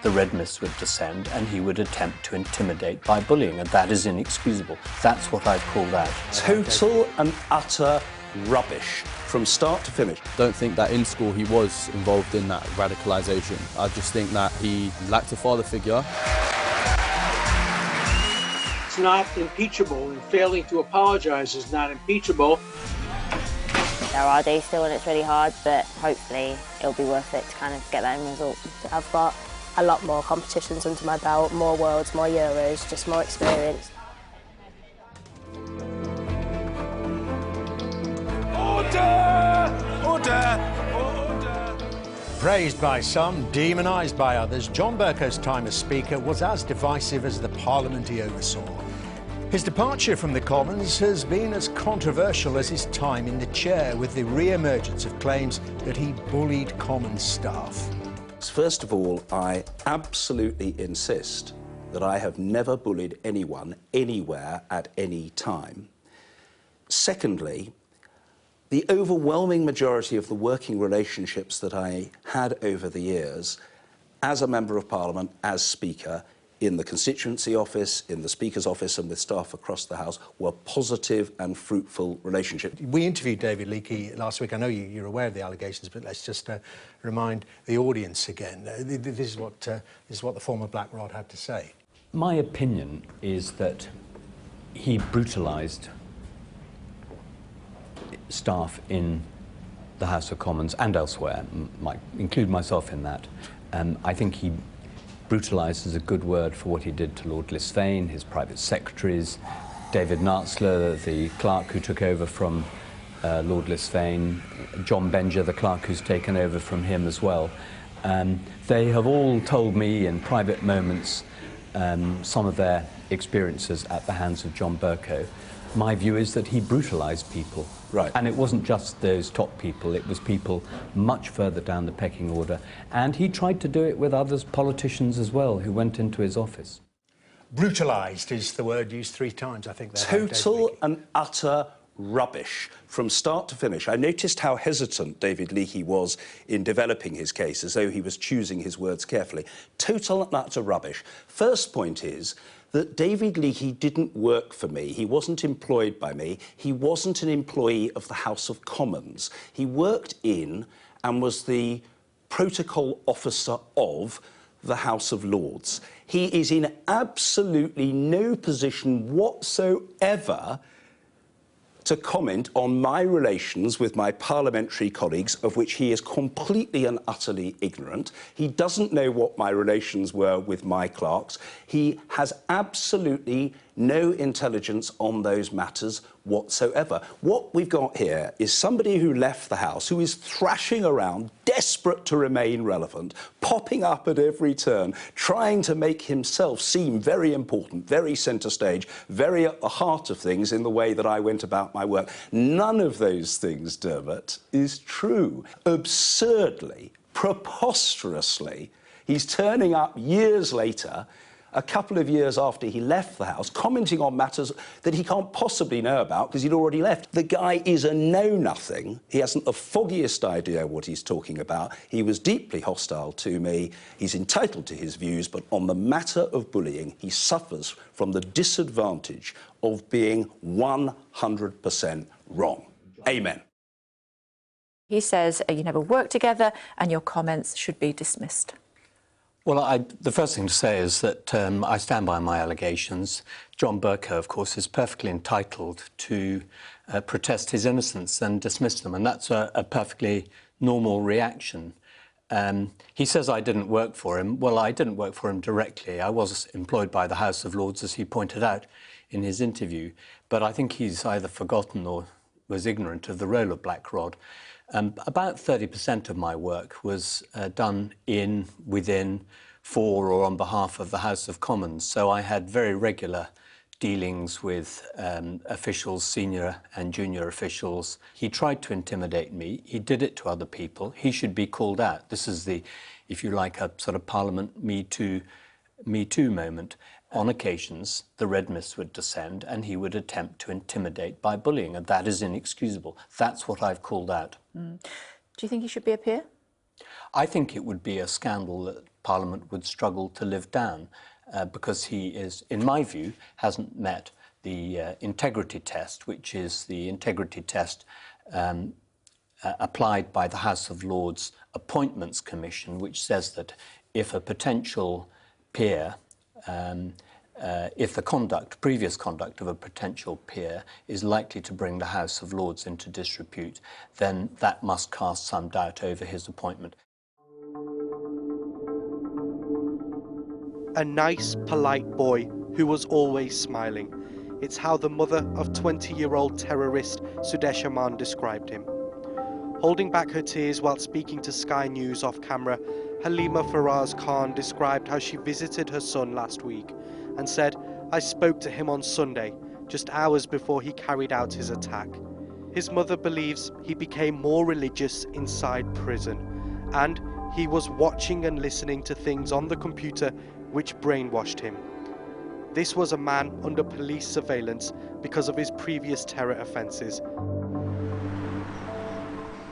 the red mist would descend and he would attempt to intimidate by bullying, and that is inexcusable. That's what I've called out. Total and utter rubbish from start to finish. Don't think that in school he was involved in that radicalisation. I just think that he lacked a father figure. It's not impeachable, and failing to apologise is not impeachable. There are days still when it's really hard, but hopefully it'll be worth it to kind of get that end result. I've got a lot more competitions under my belt, more Worlds, more Euros, just more experience. Order! Order! Order! Praised by some, demonised by others, John Bercow's time as Speaker was as divisive as the Parliament he oversaw. His departure from the Commons has been as controversial as his time in the chair, with the re-emergence of claims that he bullied Commons staff. First of all, I absolutely insist that I have never bullied anyone, anywhere, at any time. Secondly, the overwhelming majority of the working relationships that I had over the years, as a Member of Parliament, as Speaker, in the constituency office, in the Speaker's office and with staff across the House, were positive and fruitful relationships. We interviewed David Leakey last week. I know you're aware of the allegations, but let's just remind the audience again. This is what the former Black Rod had to say. My opinion is that he brutalised staff in the House of Commons and elsewhere, might include myself in that. I think he brutalised is a good word for what he did to Lord Lisfane, his private secretaries, David Nartzler, the clerk who took over from Lord Lisfane, John Benger, the clerk who's taken over from him as well. They have all told me in private moments some of their experiences at the hands of John Bercow. My view is that he brutalised people. Right. And it wasn't just those top people, it was people much further down the pecking order. And he tried to do it with others, politicians as well, who went into his office. Brutalised is the word used 3 times, I think. Total and utter rubbish from start to finish. I noticed how hesitant David Leakey was in developing his case, as though he was choosing his words carefully. Total and utter rubbish. First point is that David Leakey didn't work for me. He wasn't employed by me. He wasn't an employee of the House of Commons. He worked in and was the protocol officer of the House of Lords. He is in absolutely no position whatsoever to comment on my relations with my parliamentary colleagues, of which he is completely and utterly ignorant. He doesn't know what my relations were with my clerks. He has absolutely no intelligence on those matters whatsoever. What we've got here is somebody who left the House, who is thrashing around, desperate to remain relevant, popping up at every turn, trying to make himself seem very important, very centre stage, very at the heart of things in the way that I went about my work. None of those things, Dermot, is true. Absurdly, preposterously, he's turning up years later, a couple of years after he left the House, commenting on matters that he can't possibly know about because he'd already left. The guy is a know-nothing. He hasn't the foggiest idea what he's talking about. He was deeply hostile to me. He's entitled to his views, but on the matter of bullying, he suffers from the disadvantage of being 100% wrong. Amen. He says you never worked together and your comments should be dismissed. Well, the first thing to say is that I stand by my allegations. John Bercow, of course, is perfectly entitled to protest his innocence and dismiss them, and that's a perfectly normal reaction. He says I didn't work for him. Well, I didn't work for him directly. I was employed by the House of Lords, as he pointed out in his interview, but I think he's either forgotten or was ignorant of the role of Black Rod. About 30% of my work was done within, for or on behalf of the House of Commons, so I had very regular dealings with officials, senior and junior officials. He tried to intimidate me. He did it to other people. He should be called out. This is the, if you like, a sort of Parliament Me Too moment. On occasions, the red mist would descend and he would attempt to intimidate by bullying, and that is inexcusable. That's what I've called out. Do you think he should be a peer? I think it would be a scandal that Parliament would struggle to live down because he is, in my view, hasn't met the integrity test, which is the integrity test applied by the House of Lords Appointments Commission, which says that if a potential peer, if the previous conduct of a potential peer is likely to bring the House of Lords into disrepute, then that must cast some doubt over his appointment. A nice, polite boy who was always smiling. It's how the mother of 20-year-old terrorist Sudesh Aman described him. Holding back her tears while speaking to Sky News off camera, Halima Faraz Khan described how she visited her son last week and said, "I spoke to him on Sunday, just hours before he carried out his attack." His mother believes he became more religious inside prison, and he was watching and listening to things on the computer which brainwashed him. This was a man under police surveillance because of his previous terror offences.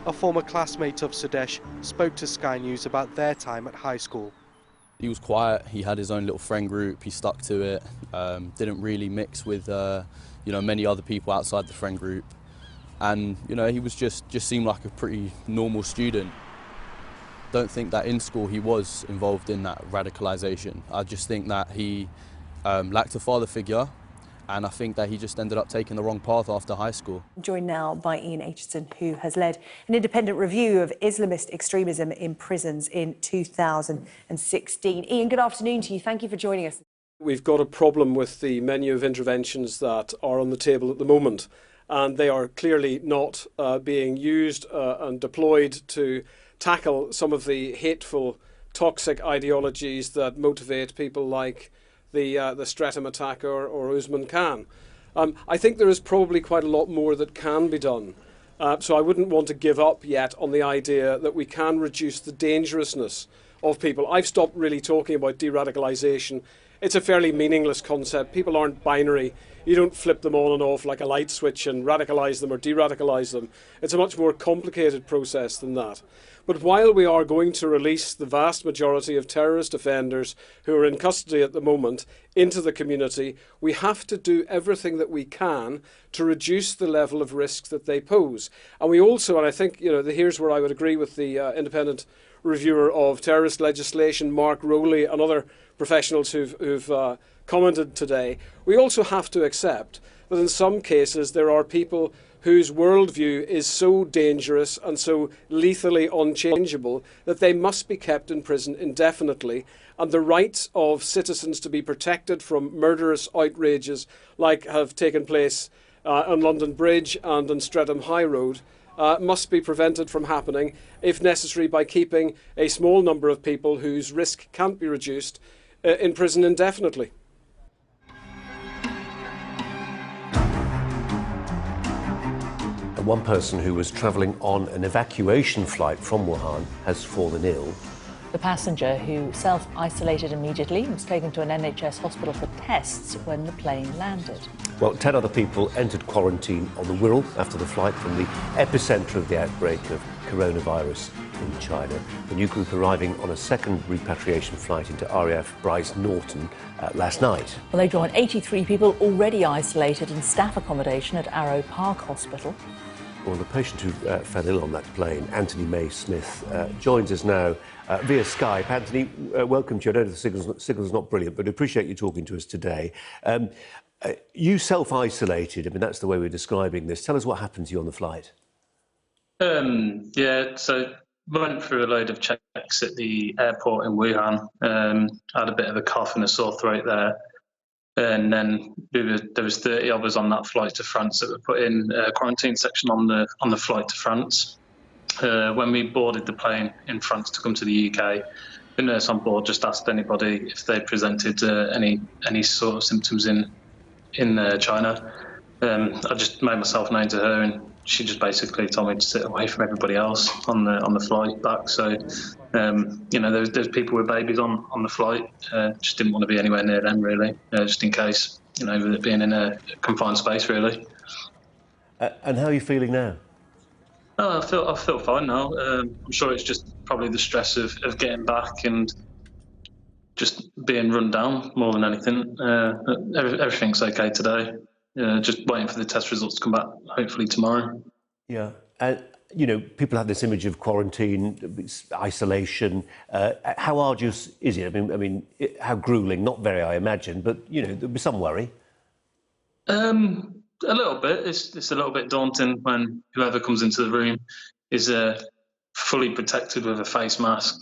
A former classmate of Sudesh spoke to Sky News about their time at high school. He was quiet, he had his own little friend group, he stuck to it, didn't really mix with many other people outside the friend group. And he was just seemed like a pretty normal student. Don't think that in school he was involved in that radicalisation. I just think that he lacked a father figure, and I think that he just ended up taking the wrong path after high school. Joined now by Ian Aitchison, who has led an independent review of Islamist extremism in prisons in 2016. Ian, good afternoon to you. Thank you for joining us. We've got a problem with the menu of interventions that are on the table at the moment, and they are clearly not being used and deployed to tackle some of the hateful, toxic ideologies that motivate people like the Streatham attacker or Usman Khan. I think there is probably quite a lot more that can be done. So I wouldn't want to give up yet on the idea that we can reduce the dangerousness of people. I've stopped really talking about de-radicalisation. It's a fairly meaningless concept. People aren't binary. You don't flip them on and off like a light switch and radicalise them or de-radicalise them. It's a much more complicated process than that. But while we are going to release the vast majority of terrorist offenders who are in custody at the moment into the community, we have to do everything that we can to reduce the level of risk that they pose. And we also, and I think, here's where I would agree with the independent reviewer of terrorist legislation, Mark Rowley, and other professionals who've commented today, we also have to accept that in some cases there are people whose worldview is so dangerous and so lethally unchangeable that they must be kept in prison indefinitely, and the rights of citizens to be protected from murderous outrages like have taken place on London Bridge and on Streatham High Road must be prevented from happening, if necessary by keeping a small number of people whose risk can't be reduced in prison indefinitely. One person who was travelling on an evacuation flight from Wuhan has fallen ill. The passenger, who self-isolated immediately, was taken to an NHS hospital for tests when the plane landed. Well, 10 other people entered quarantine on the Wirral after the flight from the epicentre of the outbreak of coronavirus in China. The new group arriving on a second repatriation flight into RAF Bryce Norton last night. Well, they joined 83 people already isolated in staff accommodation at Arrow Park Hospital. Well, the patient who fell ill on that plane, Anthony May Smith, joins us now via Skype. Anthony, welcome to you. I know the signal's not brilliant, but I appreciate you talking to us today. You self-isolated. I mean, that's the way we're describing this. Tell us what happened to you on the flight. Yeah, so went through a load of checks at the airport in Wuhan. Had a bit of a cough and a sore throat there. And then there was 30 of us on that flight to France that were put in a quarantine section on the flight to France. When we boarded the plane in France to come to the UK, the nurse on board just asked anybody if they presented any sort of symptoms in China. I just made myself known to her, and she just basically told me to sit away from everybody else on the flight back. So, there's people with babies on the flight. Just didn't want to be anywhere near them, really, just in case, with it being in a confined space, really. And how are you feeling now? No, I feel fine now. I'm sure it's just probably the stress of getting back and just being run down more than anything. Everything's okay today. Just waiting for the test results to come back, hopefully tomorrow. Yeah. You know, people have this image of quarantine, isolation. How arduous is it? I mean, how grueling? Not very, I imagine, but you know, there'll be some worry. A little bit. It's a little bit daunting when whoever comes into the room is fully protected with a face mask,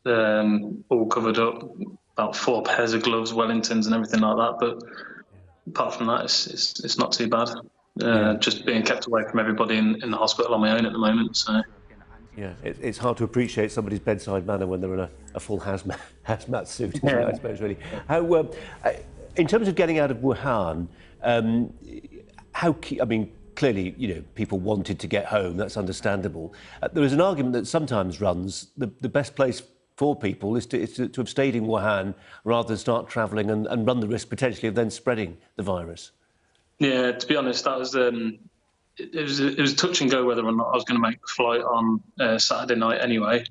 all covered up, about 4 pairs of gloves, Wellingtons, and everything like that. But apart from that, it's not too bad. Just being kept away from everybody in the hospital on my own at the moment. So. Yeah, it's hard to appreciate somebody's bedside manner when they're in a full hazmat suit, isn't it, I suppose, really. How, in terms of getting out of Wuhan, I mean, clearly, you know, people wanted to get home, that's understandable. There is an argument that sometimes runs the best place for people is to have stayed in Wuhan rather than start travelling and run the risk potentially of then spreading the virus. Yeah, to be honest, that was it was touch and go whether or not I was going to make the flight on Saturday night anyway.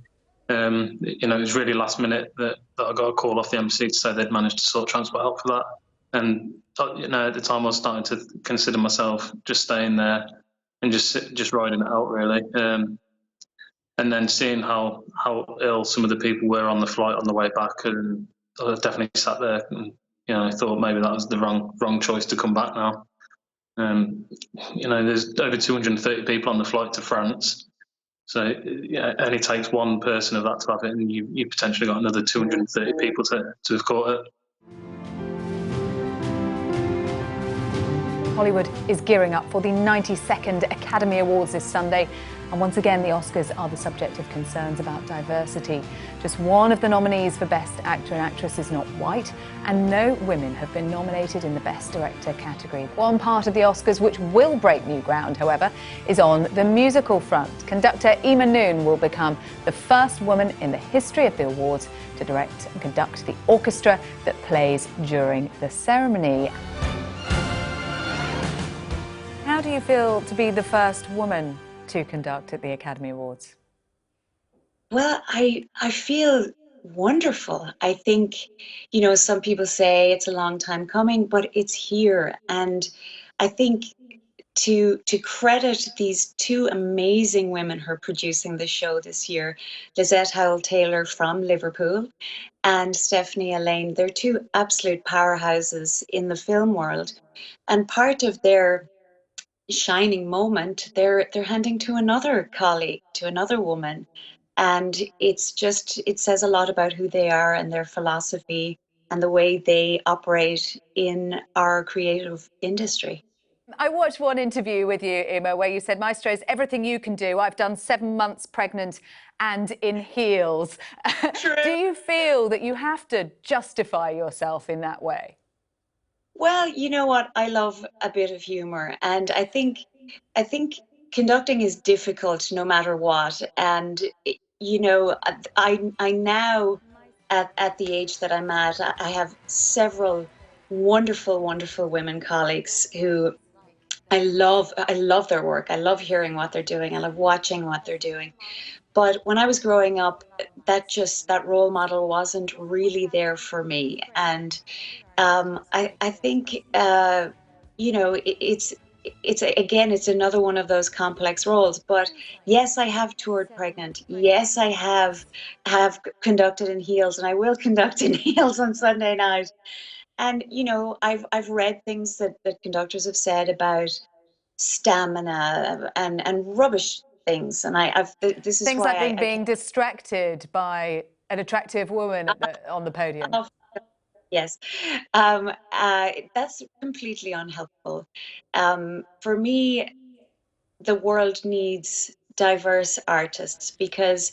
You know, it was really last minute that I got a call off the embassy to say they'd managed to sort transport out for that. And you know, at the time I was starting to consider myself just staying there and just riding it out really. And then seeing how ill some of the people were on the flight on the way back, and I definitely sat there and you know I thought maybe that was the wrong choice to come back now. You know, there's over 230 people on the flight to France. So yeah, it only takes one person of that to have it, and you potentially got another 230 people to have caught it. Hollywood is gearing up for the 92nd Academy Awards this Sunday. And once again, the Oscars are the subject of concerns about diversity. Just one of the nominees for Best Actor and Actress is not white, and no women have been nominated in the Best Director category. One part of the Oscars which will break new ground, however, is on the musical front. Conductor Ema Noon will become the first woman in the history of the awards to direct and conduct the orchestra that plays during the ceremony. How do you feel to be the first woman to conduct at the Academy Awards? Well, I feel wonderful. I think, you know, some people say it's a long time coming, but it's here. And I think to credit these two amazing women who are producing the show this year, Lizette Howell-Taylor from Liverpool and Stephanie Allain, they're two absolute powerhouses in the film world. And part of their shining moment they're handing to another colleague, to another woman, and it says a lot about who they are and their philosophy and the way they operate in our creative industry. I watched one interview with you, Ema, where you said, Maestro is everything you can do. I've done 7 months pregnant and in heels. Do you feel that you have to justify yourself in that way? Well, you know what? I love a bit of humor, and I think conducting is difficult no matter what. And you know, I now at the age that I'm at, I have several wonderful women colleagues who I love their work. I love hearing what they're doing. I love watching what they're doing. But when I was growing up, that role model wasn't really there for me. And I think, you know, it's another one of those complex roles. But yes, I have toured pregnant. Yes, I have conducted in heels, and I will conduct in heels on Sunday night. And you know, I've read things that conductors have said about stamina and rubbish things, and this is things why like being distracted by an attractive woman on the podium. Yes, that's completely unhelpful. For me, the world needs diverse artists because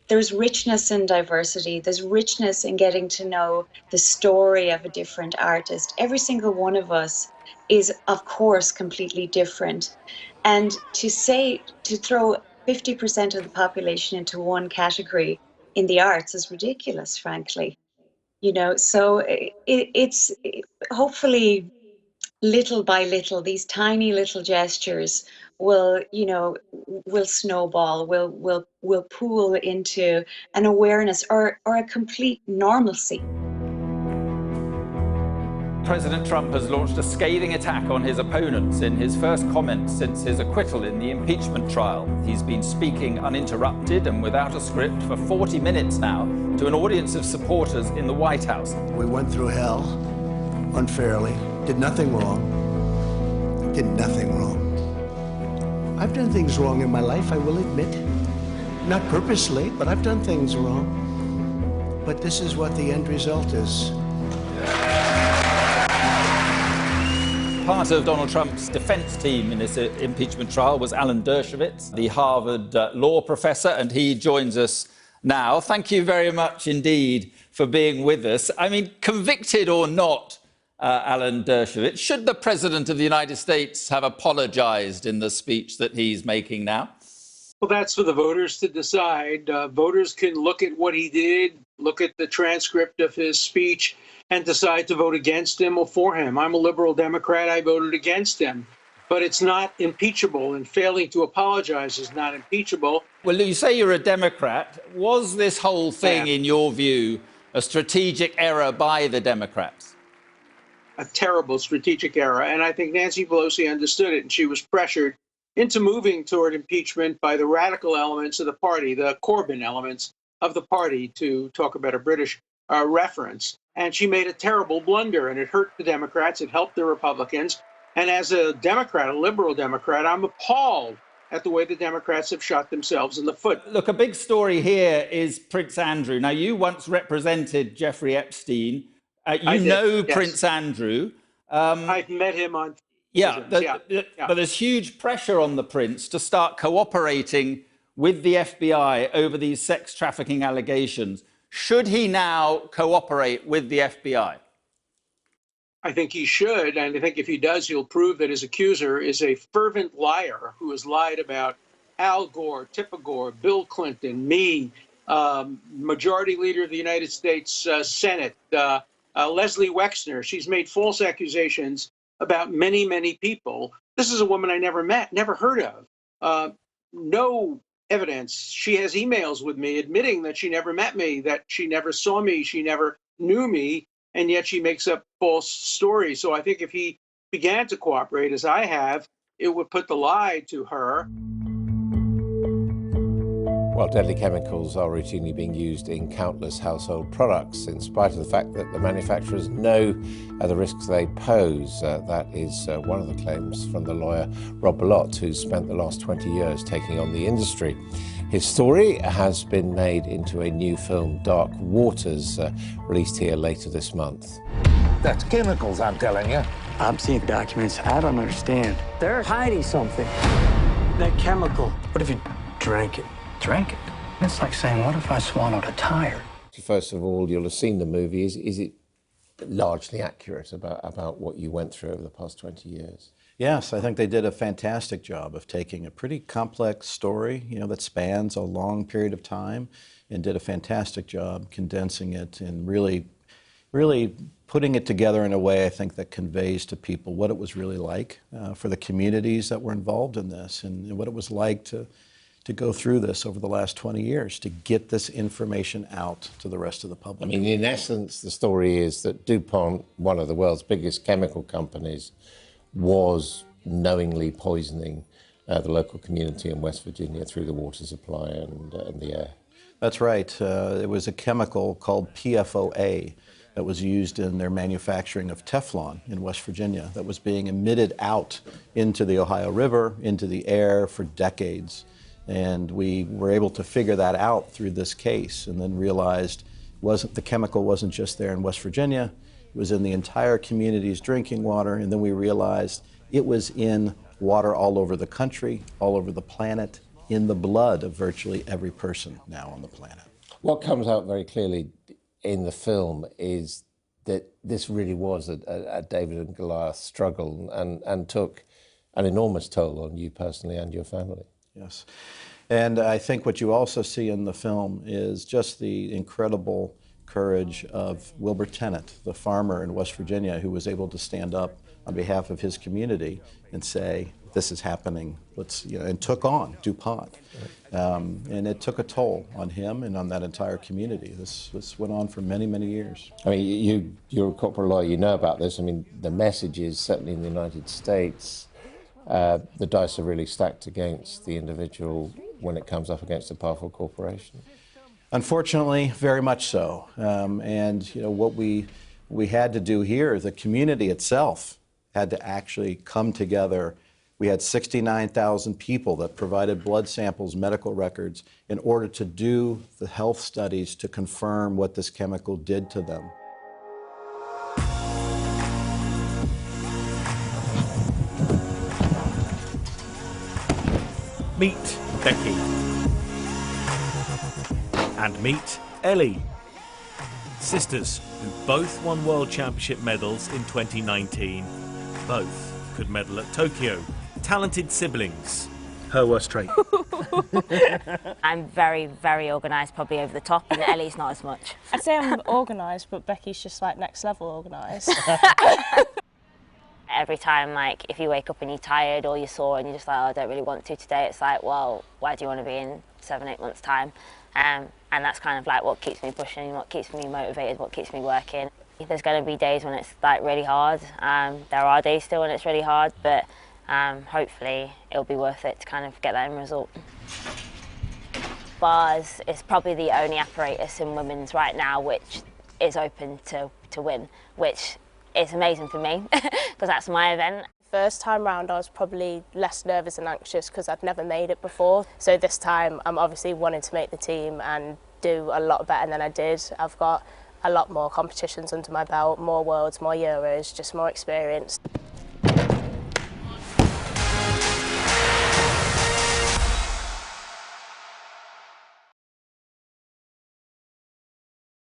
there's richness in diversity. There's richness in getting to know the story of a different artist. Every single one of us is, of course, completely different. And to throw 50% of the population into one category in the arts is ridiculous, frankly. You know, so it's hopefully little by little, these tiny little gestures will snowball, will pool into an awareness or a complete normalcy. President Trump has launched a scathing attack on his opponents in his first comments since his acquittal in the impeachment trial. He's been speaking uninterrupted and without a script for 40 minutes now to an audience of supporters in the White House. We went through hell unfairly, did nothing wrong, did nothing wrong. I've done things wrong in my life, I will admit. Not purposely, but I've done things wrong. But this is what the end result is. Part of Donald Trump's defense team in this impeachment trial was Alan Dershowitz, the Harvard law professor, and he joins us now. Thank you very much indeed for being with us. I mean, convicted or not, Alan Dershowitz, should the President of the United States have apologized in the speech that he's making now? Well, that's for the voters to decide. Voters can look at what he did, look at the transcript of his speech, and decide to vote against him or for him. I'm a liberal Democrat. I voted against him. But it's not impeachable, and failing to apologize is not impeachable. Well, you say you're a Democrat. Was this whole thing, in your view, a strategic error by the Democrats? A terrible strategic error. And I think Nancy Pelosi understood it, and she was pressured into moving toward impeachment by the radical elements of the party, the Corbyn elements of the party, to talk about a British reference. And she made a terrible blunder, and it hurt the Democrats. It helped the Republicans. And as a Democrat, a liberal Democrat, I'm appalled at the way the Democrats have shot themselves in the foot. Look, a big story here is Prince Andrew. Now, you once represented Jeffrey Epstein. You know Prince Andrew. I've met him on... But there's huge pressure on the prince to start cooperating with the FBI over these sex trafficking allegations. Should he now cooperate with the FBI? I think he should, and I think if he does, he'll prove that his accuser is a fervent liar who has lied about Al Gore, Tipper Gore, Bill Clinton, me, Majority Leader of the United States Senate, Leslie Wexner. She's made false accusations about many, many people. This is a woman I never met, never heard of. No evidence. She has emails with me admitting that she never met me, that she never saw me, she never knew me, and yet she makes up false stories. So I think if he began to cooperate, as I have, it would put the lie to her. Well, deadly chemicals are routinely being used in countless household products, in spite of the fact that the manufacturers know the risks they pose. That is one of the claims from the lawyer Rob Bellott, who's spent the last 20 years taking on the industry. His story has been made into a new film, Dark Waters, released here later this month. That's chemicals, I'm telling you. I'm seeing documents I don't understand. They're hiding something. That chemical. What if you drank it? Drank it? It's like saying, what if I swallowed a tire? First of all, you'll have seen the movie. Is it largely accurate about what you went through over the past 20 years? Yes, I think they did a fantastic job of taking a pretty complex story, that spans a long period of time, and did a fantastic job condensing it and really putting it together in a way, I think, that conveys to people what it was really like for the communities that were involved in this, and what it was like to go through this over the last 20 years, to get this information out to the rest of the public. I mean, in essence, the story is that DuPont, one of the world's biggest chemical companies, was knowingly poisoning the local community in West Virginia through the water supply and the air. That's right. It was a chemical called PFOA that was used in their manufacturing of Teflon in West Virginia, that was being emitted out into the Ohio River, into the air for decades. And we were able to figure that out through this case, and then realized the chemical wasn't just there in West Virginia, it was in the entire community's drinking water, and then we realized it was in water all over the country, all over the planet, in the blood of virtually every person now on the planet. What comes out very clearly in the film is that this really was a David and Goliath struggle, and took an enormous toll on you personally and your family. Yes. And I think what you also see in the film is just the incredible courage of Wilbur Tennant, the farmer in West Virginia, who was able to stand up on behalf of his community and say, this is happening, and took on DuPont. And it took a toll on him and on that entire community. This went on for many, many years. I mean, you're a corporate lawyer, you know about this. I mean, the message is, certainly in the United States, the dice are really stacked against the individual when it comes up against a powerful corporation. Unfortunately, very much so. And what we had to do here, the community itself had to actually come together. We had 69,000 people that provided blood samples, medical records, in order to do the health studies to confirm what this chemical did to them. Meet Becky. And meet Ellie. Sisters who both won World Championship medals in 2019. Both could medal at Tokyo. Talented siblings. Her worst trait. I'm very, very organised, probably over the top, and Ellie's not as much. I'd say I'm organised, but Becky's just like next level organised. Every time, like, if you wake up and you're tired or you're sore and you're just like, oh, I don't really want to today, it's like, well, where do you want to be in 7-8 months' time? And that's kind of like what keeps me pushing, what keeps me motivated, what keeps me working. There's going to be days when it's like really hard. There are days still when it's really hard, but hopefully it'll be worth it to kind of get that end result. Bars is probably the only apparatus in women's right now which is open to win, which is amazing for me because that's my event. First time round I was probably less nervous and anxious because I'd never made it before. So this time I'm obviously wanting to make the team and do a lot better than I did. I've got a lot more competitions under my belt, more worlds, more Euros, just more experience.